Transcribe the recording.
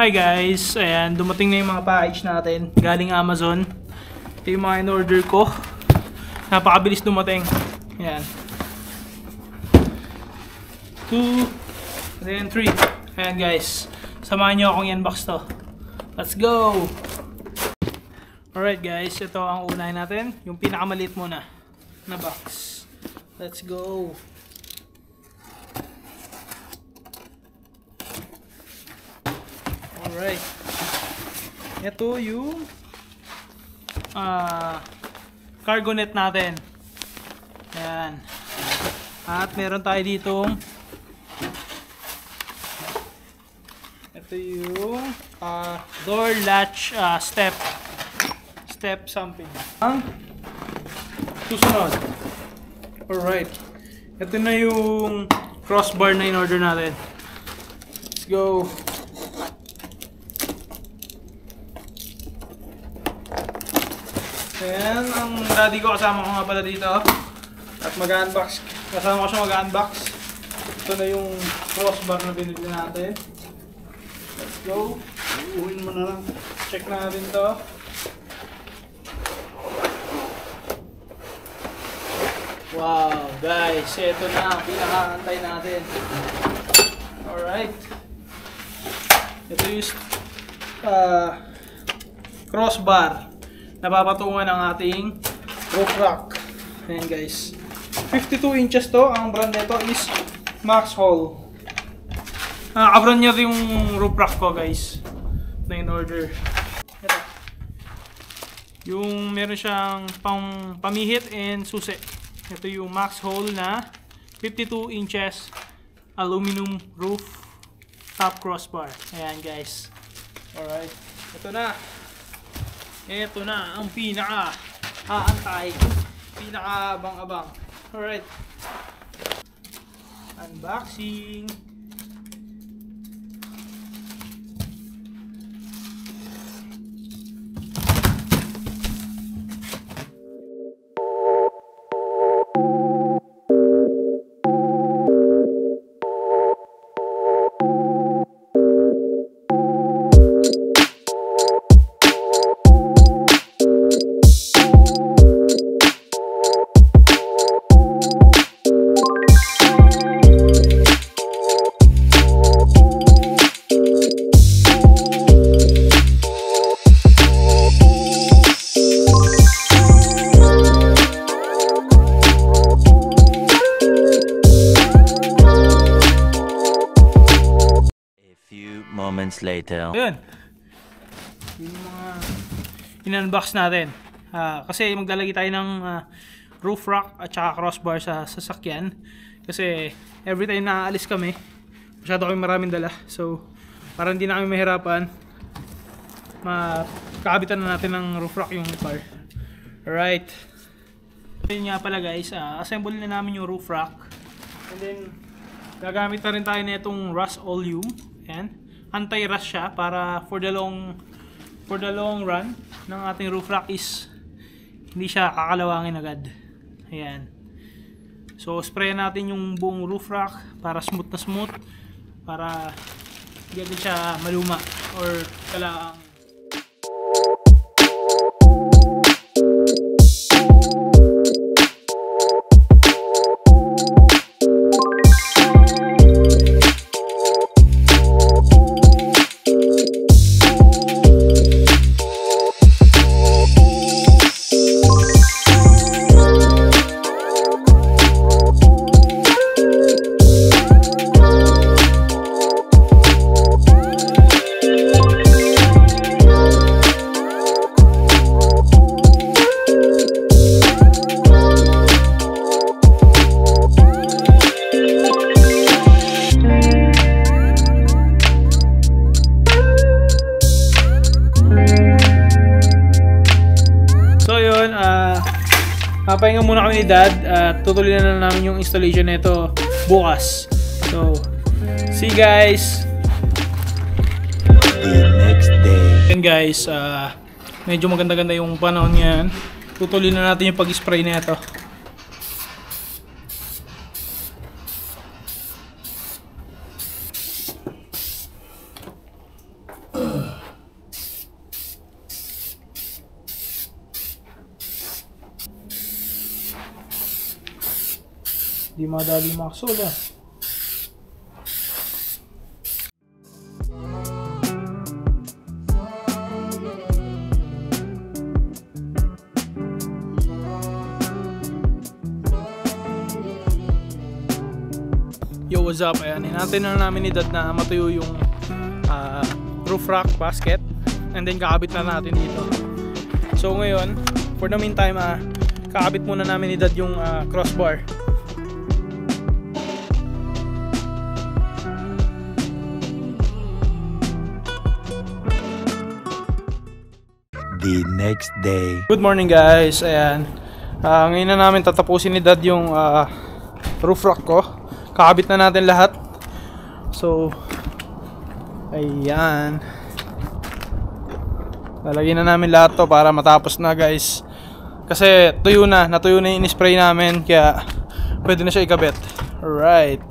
Hi guys, ayan, dumating na yung mga package natin galing Amazon. Ito yung mga in-order ko. Napakabilis dumating. Ayan. 2, then 3. Ayan guys, samahan nyo akong i-unbox to. Let's go! Alright guys, ito ang unahin natin. Yung pinakamaliit muna na box. Let's go! Alright. Ito yung cargo net natin. Ayan. At meron tayo ditong ito yung door latch step something. Ang susunod. Alright. Ito na yung crossbar na in-order natin. Let's go. Ayan, ang daddy ko kasama ko nga pala dito. At mag-unbox. Kasama ko siya mag-unbox. Ito na yung crossbar na binili natin. Let's go. Uwin mo na lang. Check natin to. Wow, guys. Ito na. Pinaka-antay natin. Alright. Ito yung crossbar. Napapatungan ng ating roof rack. Ayan guys. 52 inches to. Ang brand nito is Maxhall. Nakabrand niya yung roof rack ko guys. Na in order. Ito. Yung meron siyang pamihit and susi. Ito yung Maxhall na 52 inches aluminum roof top crossbar. Ayan guys. Alright. Ito na. Ito na ang pinaka-aantay, pinaka-abang-abang. Alright. Unboxing. Moments later. Ayun. Yung mga in-unbox natin. Kasi maglalagay tayo ng roof rack at saka crossbar sa sasakyan. Kasi every time na aalis kami, masyado kami maraming dala. So, para hindi na kami mahirapan, makakabitan na natin ng roof rack yung car. Alright. Yun nga pala guys, assemble na namin yung roof rack. And then, gagamit na rin tayo na itong Rust-Oleum. Ayan. Anti-rust siya para for the long run ng ating roof rack is hindi siya kakalawangin agad. Ayan. So spray natin yung buong roof rack para smooth na smooth, para hindi agad siya maluma or kalaang. Papahinga muna kami ni Dad at tutuloy na namin yung installation nito bukas. So, see you guys! The next day. And guys, medyo maganda-ganda yung panahon ngayon. Tutuloy na natin yung pag-spray nito. Di madali maksol ah. Yo, what's up? Ayan, hinantay na namin ni Dad na matuyo yung roof rack basket. And then kakabit na natin dito. So ngayon, for the meantime, kakabit muna namin ni Dad yung crossbar. The next day. Good morning guys, ayan. Ngayon na namin tatapusin ni Dad yung roof rack ko. Kakabit na natin lahat. So, ayan. Lalagyan na namin lahat to para matapos na guys. Kasi natuyo na yung in-spray namin. Kaya pwede na siya ikabit. Alright.